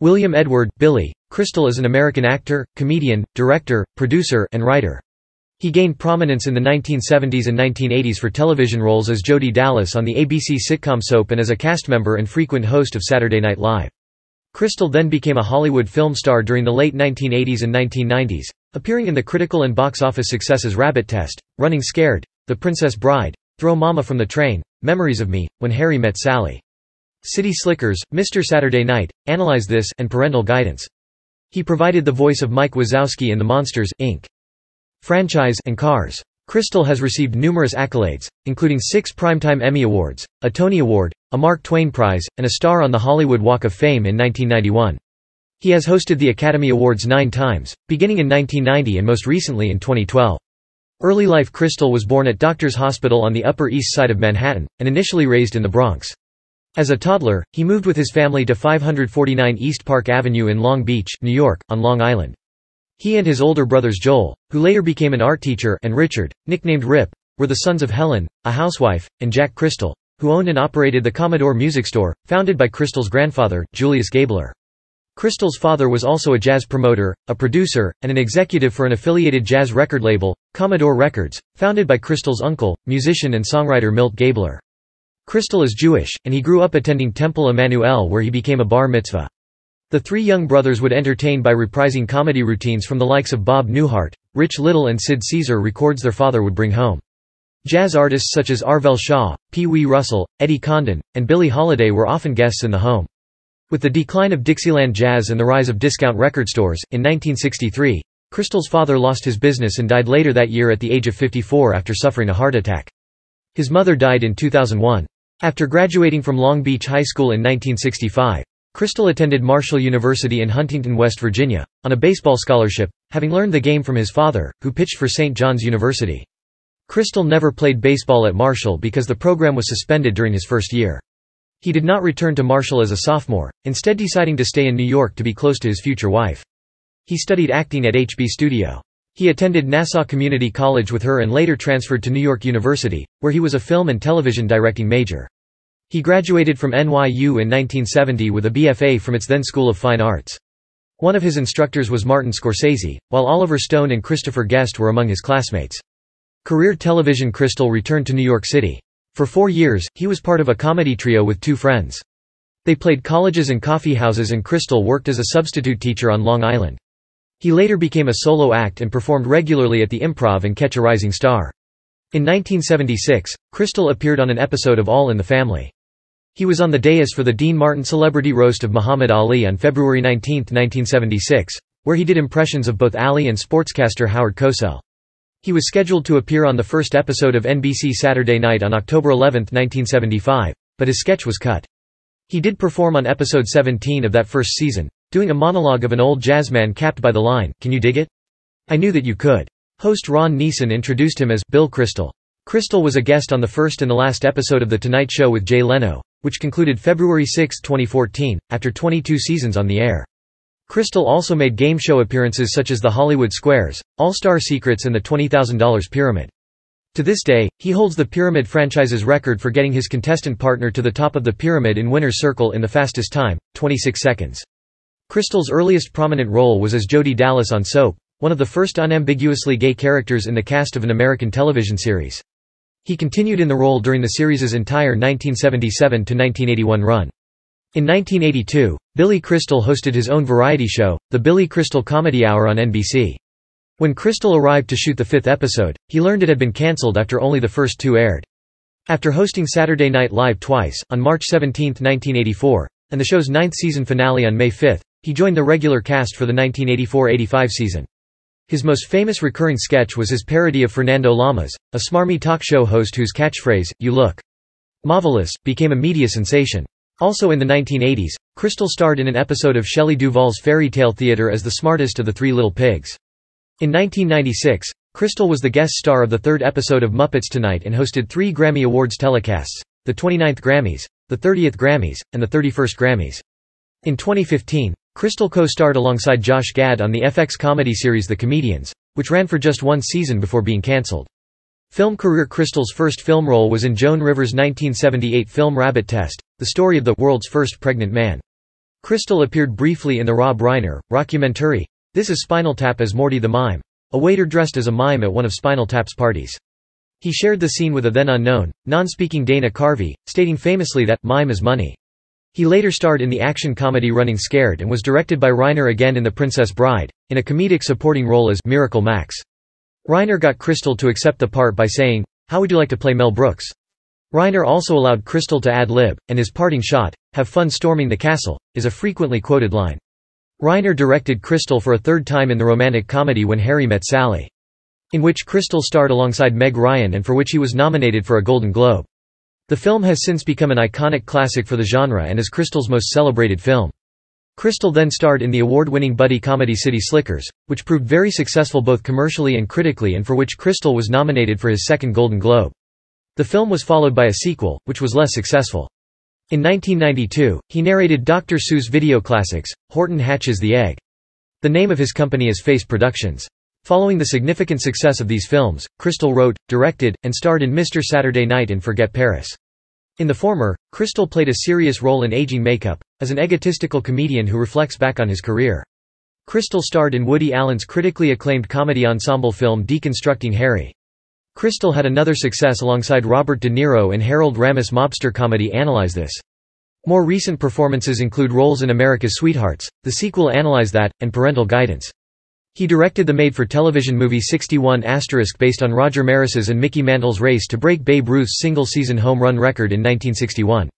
William Edward Billy Crystal is an American actor, comedian, director, producer, and writer. He gained prominence in the 1970s and 1980s for television roles as Jody Dallas on the ABC sitcom Soap and as a cast member and frequent host of Saturday Night Live. Crystal then became a Hollywood film star during the late 1980s and 1990s, appearing in the critical and box office successes Rabbit Test, Running Scared, The Princess Bride, Throw Mama from the Train, Memories of Me, When Harry Met Sally, City Slickers, Mr. Saturday Night, Analyze This, and Parental Guidance. He provided the voice of Mike Wazowski in the Monsters, Inc. franchise and Cars. Crystal has received numerous accolades, including 6 Primetime Emmy Awards, a Tony Award, a Mark Twain Prize, and a star on the Hollywood Walk of Fame in 1991. He has hosted the Academy Awards 9 times, beginning in 1990 and most recently in 2012. Early life Crystal was born at Doctors Hospital on the Upper East Side of Manhattan, and initially raised in the Bronx. As a toddler, he moved with his family to 549 East Park Avenue in Long Beach, New York, on Long Island. He and his older brothers Joel, who later became an art teacher, and Richard, nicknamed Rip, were the sons of Helen, a housewife, and Jack Crystal, who owned and operated the Commodore Music Store, founded by Crystal's grandfather, Julius Gabler. Crystal's father was also a jazz promoter, a producer, and an executive for an affiliated jazz record label, Commodore Records, founded by Crystal's uncle, musician and songwriter Milt Gabler. Crystal is Jewish, and he grew up attending Temple Emmanuel where he became a bar mitzvah. The 3 young brothers would entertain by reprising comedy routines from the likes of Bob Newhart, Rich Little and Sid Caesar records their father would bring home. Jazz artists such as Arvell Shaw, Pee Wee Russell, Eddie Condon, and Billie Holiday were often guests in the home. With the decline of Dixieland jazz and the rise of discount record stores, in 1963, Crystal's father lost his business and died later that year at the age of 54 after suffering a heart attack. His mother died in 2001. After graduating from Long Beach High School in 1965, Crystal attended Marshall University in Huntington, West Virginia, on a baseball scholarship, having learned the game from his father, who pitched for St. John's University. Crystal never played baseball at Marshall because the program was suspended during his first year. He did not return to Marshall as a sophomore, instead deciding to stay in New York to be close to his future wife. He studied acting at HB Studio. He attended Nassau Community College with her and later transferred to New York University, where he was a film and television directing major. He graduated from NYU in 1970 with a BFA from its then School of Fine Arts. One of his instructors was Martin Scorsese, while Oliver Stone and Christopher Guest were among his classmates. Career television Crystal returned to New York City. For 4 years, he was part of a comedy trio with 2 friends. They played colleges and coffee houses and Crystal worked as a substitute teacher on Long Island. He later became a solo act and performed regularly at the Improv and Catch a Rising Star. In 1976, Crystal appeared on an episode of All in the Family. He was on the dais for the Dean Martin Celebrity Roast of Muhammad Ali on February 19, 1976, where he did impressions of both Ali and sportscaster Howard Cosell. He was scheduled to appear on the first episode of NBC Saturday Night on October 11, 1975, but his sketch was cut. He did perform on episode 17 of that first season, doing a monologue of an old jazzman capped by the line, "Can you dig it? I knew that you could." Host Ron Neeson introduced him as Bill Crystal. Crystal was a guest on the first and the last episode of The Tonight Show with Jay Leno, which concluded February 6, 2014, after 22 seasons on the air. Crystal also made game show appearances such as The Hollywood Squares, All-Star Secrets and The $20,000 Pyramid. To this day, he holds the Pyramid franchise's record for getting his contestant partner to the top of the pyramid in winner's circle in the fastest time, 26 seconds. Crystal's earliest prominent role was as Jody Dallas on Soap, one of the first unambiguously gay characters in the cast of an American television series. He continued in the role during the series' entire 1977 to 1981 run. In 1982, Billy Crystal hosted his own variety show, The Billy Crystal Comedy Hour on NBC. When Crystal arrived to shoot the 5th episode, he learned it had been cancelled after only the first 2 aired. After hosting Saturday Night Live twice, on March 17, 1984, and the show's 9th season finale on May 5, he joined the regular cast for the 1984-85 season. His most famous recurring sketch was his parody of Fernando Lamas, a smarmy talk show host whose catchphrase, "You look marvelous," became a media sensation. Also in the 1980s, Crystal starred in an episode of Shelley Duvall's Fairy Tale Theater as the smartest of the 3 little pigs. In 1996, Crystal was the guest star of the 3rd episode of Muppets Tonight and hosted 3 Grammy Awards telecasts, the 29th Grammys, the 30th Grammys, and the 31st Grammys. In 2015, Crystal co-starred alongside Josh Gad on the FX comedy series The Comedians, which ran for just 1 season before being cancelled. Film career Crystal's first film role was in Joan Rivers' 1978 film Rabbit Test, the story of the world's first pregnant man. Crystal appeared briefly in the Rob Reiner rockumentary, This Is Spinal Tap as Morty the Mime, a waiter dressed as a mime at one of Spinal Tap's parties. He shared the scene with a then unknown, non-speaking Dana Carvey, stating famously that, "Mime is money." He later starred in the action comedy Running Scared and was directed by Reiner again in The Princess Bride, in a comedic supporting role as Miracle Max. Reiner got Crystal to accept the part by saying, "How would you like to play Mel Brooks?" Reiner also allowed Crystal to ad-lib, and his parting shot, "Have fun storming the castle," is a frequently quoted line. Reiner directed Crystal for a third time in the romantic comedy When Harry Met Sally, in which Crystal starred alongside Meg Ryan and for which he was nominated for a Golden Globe. The film has since become an iconic classic for the genre and is Crystal's most celebrated film. Crystal then starred in the award-winning buddy comedy City Slickers, which proved very successful both commercially and critically and for which Crystal was nominated for his second Golden Globe. The film was followed by a sequel, which was less successful. In 1992, he narrated Dr. Seuss video classics, Horton Hatches the Egg. The name of his company is Face Productions. Following the significant success of these films, Crystal wrote, directed, and starred in Mr. Saturday Night and Forget Paris. In the former, Crystal played a serious role in aging makeup, as an egotistical comedian who reflects back on his career. Crystal starred in Woody Allen's critically acclaimed comedy ensemble film Deconstructing Harry. Crystal had another success alongside Robert De Niro in Harold Ramis' mobster comedy Analyze This. More recent performances include roles in America's Sweethearts, the sequel Analyze That, and Parental Guidance. He directed the made-for-television movie 61** based on Roger Maris's and Mickey Mantle's race to break Babe Ruth's single-season home run record in 1961.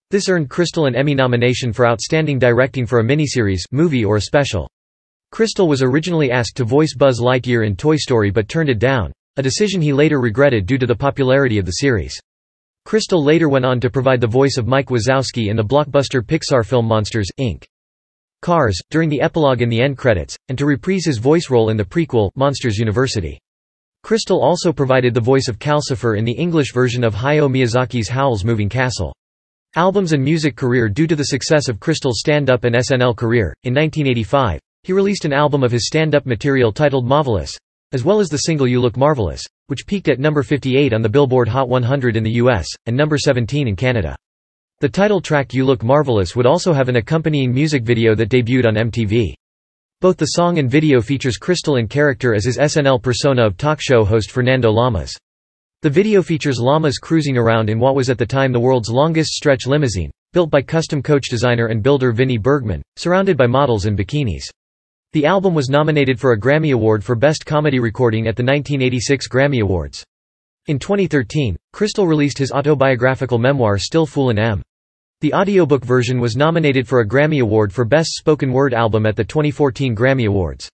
This earned Crystal an Emmy nomination for Outstanding Directing for a miniseries, movie or a special. Crystal was originally asked to voice Buzz Lightyear in Toy Story but turned it down, a decision he later regretted due to the popularity of the series. Crystal later went on to provide the voice of Mike Wazowski in the blockbuster Pixar film Monsters, Inc. Cars, during the epilogue and the end credits, and to reprise his voice role in the prequel, Monsters University. Crystal also provided the voice of Calcifer in the English version of Hayao Miyazaki's Howl's Moving Castle. Albums and music career. Due to the success of Crystal's stand-up and SNL career, in 1985, he released an album of his stand-up material titled Marvelous, as well as the single You Look Marvelous, which peaked at number 58 on the Billboard Hot 100 in the US, and number 17 in Canada. The title track You Look Marvelous would also have an accompanying music video that debuted on MTV. Both the song and video features Crystal in character as his SNL persona of talk show host Fernando Lamas. The video features Lamas cruising around in what was at the time the world's longest stretch limousine, built by custom coach designer and builder Vinnie Bergman, surrounded by models in bikinis. The album was nominated for a Grammy Award for Best Comedy Recording at the 1986 Grammy Awards. In 2013, Crystal released his autobiographical memoir Still Foolin' M. The audiobook version was nominated for a Grammy Award for Best Spoken Word Album at the 2014 Grammy Awards.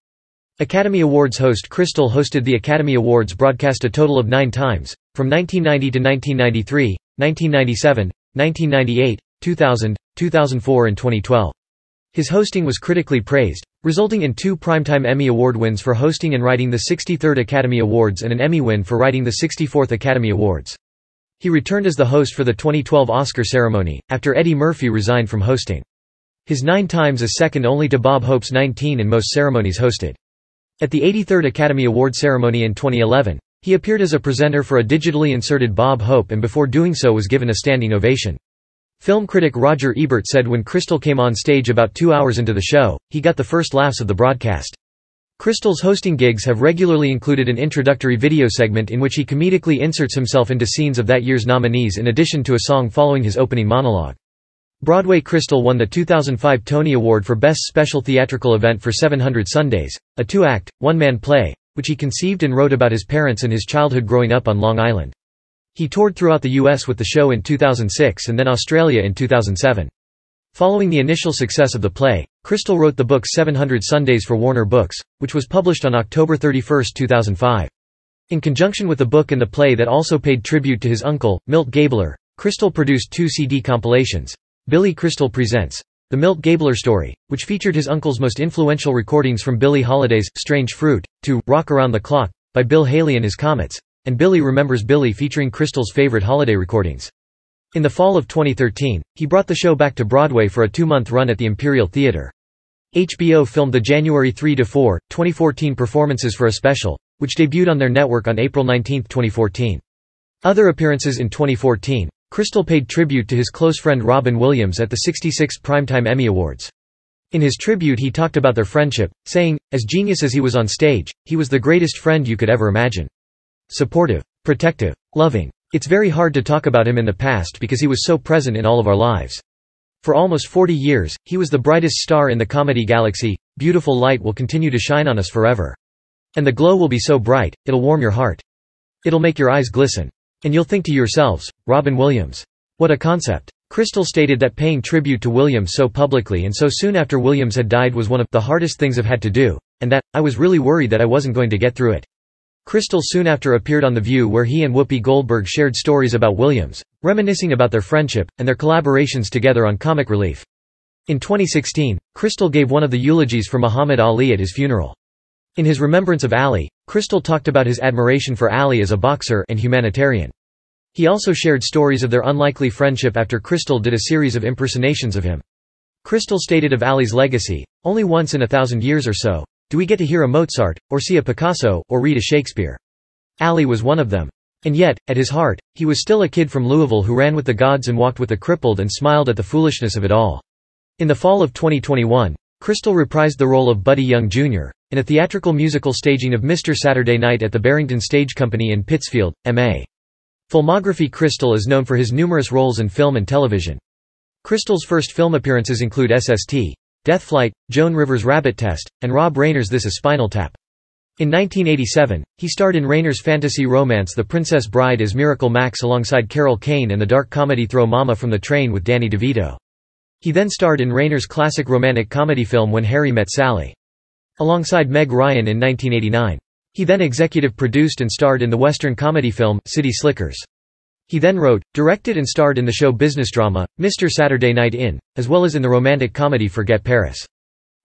Academy Awards host Crystal hosted the Academy Awards broadcast a total of 9 times, from 1990 to 1993, 1997, 1998, 2000, 2004 and 2012. His hosting was critically praised, resulting in 2 Primetime Emmy Award wins for hosting and writing the 63rd Academy Awards and an Emmy win for writing the 64th Academy Awards. He returned as the host for the 2012 Oscar ceremony, after Eddie Murphy resigned from hosting. His 9 times is second only to Bob Hope's 19 in most ceremonies hosted. At the 83rd Academy Award ceremony in 2011, he appeared as a presenter for a digitally inserted Bob Hope and before doing so was given a standing ovation. Film critic Roger Ebert said when Crystal came on stage about 2 hours into the show, he got the first laughs of the broadcast. Crystal's hosting gigs have regularly included an introductory video segment in which he comedically inserts himself into scenes of that year's nominees in addition to a song following his opening monologue. Broadway. Crystal won the 2005 Tony Award for Best Special Theatrical Event for 700 Sundays, a 2-act, one-man play, which he conceived and wrote about his parents and his childhood growing up on Long Island. He toured throughout the U.S. with the show in 2006 and then Australia in 2007. Following the initial success of the play, Crystal wrote the book 700 Sundays for Warner Books, which was published on October 31, 2005. In conjunction with the book and the play that also paid tribute to his uncle, Milt Gabler, Crystal produced 2 CD compilations, Billy Crystal Presents The Milt Gabler Story, which featured his uncle's most influential recordings from Billie Holiday's Strange Fruit, to Rock Around the Clock, by Bill Haley and His Comets, and Billy Remembers Billy featuring Crystal's favorite holiday recordings. In the fall of 2013, he brought the show back to Broadway for a 2-month run at the Imperial Theatre. HBO filmed the January 3–4, 2014 performances for a special, which debuted on their network on April 19, 2014. Other appearances in 2014, Crystal paid tribute to his close friend Robin Williams at the 66th Primetime Emmy Awards. In his tribute he talked about their friendship, saying, "As genius as he was on stage, he was the greatest friend you could ever imagine. Supportive, protective, loving. It's very hard to talk about him in the past because he was so present in all of our lives. For almost 40 years, he was the brightest star in the comedy galaxy. Beautiful light will continue to shine on us forever. And the glow will be so bright, it'll warm your heart. It'll make your eyes glisten. And you'll think to yourselves, Robin Williams. What a concept." Crystal stated that paying tribute to Williams so publicly and so soon after Williams had died was one of the hardest things I've had to do, and that, I was really worried that I wasn't going to get through it. Crystal soon after appeared on The View where he and Whoopi Goldberg shared stories about Williams, reminiscing about their friendship, and their collaborations together on comic relief. In 2016, Crystal gave one of the eulogies for Muhammad Ali at his funeral. In his remembrance of Ali, Crystal talked about his admiration for Ali as a boxer and humanitarian. He also shared stories of their unlikely friendship after Crystal did a series of impersonations of him. Crystal stated of Ali's legacy, "Only once in 1,000 years or so do we get to hear a Mozart, or see a Picasso, or read a Shakespeare. Ali was one of them. And yet, at his heart, he was still a kid from Louisville who ran with the gods and walked with the crippled and smiled at the foolishness of it all." In the fall of 2021, Crystal reprised the role of Buddy Young Jr. in a theatrical musical staging of Mr. Saturday Night at the Barrington Stage Company in Pittsfield, MA. Filmography. Crystal is known for his numerous roles in film and television. Crystal's first film appearances include SST, Death Flight, Joan Rivers' Rabbit Test, and Rob Reiner's This Is Spinal Tap. In 1987, he starred in Reiner's fantasy romance The Princess Bride as Miracle Max alongside Carol Kane and the dark comedy Throw Mama from the Train with Danny DeVito. He then starred in Reiner's classic romantic comedy film When Harry Met Sally, alongside Meg Ryan in 1989. He then executive produced and starred in the Western comedy film, City Slickers. He then wrote, directed and starred in the show business drama, Mr. Saturday Night In, as well as in the romantic comedy Forget Paris.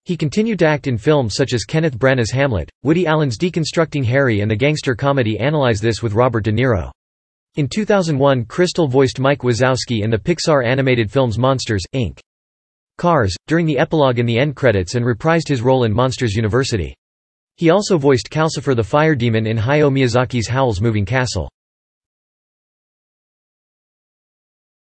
He continued to act in films such as Kenneth Branagh's Hamlet, Woody Allen's Deconstructing Harry and the gangster comedy Analyze This with Robert De Niro. In 2001 Crystal voiced Mike Wazowski in the Pixar animated films Monsters, Inc. Cars, during the epilogue and the end credits and reprised his role in Monsters University. He also voiced Calcifer the Fire Demon in Hayao Miyazaki's Howl's Moving Castle.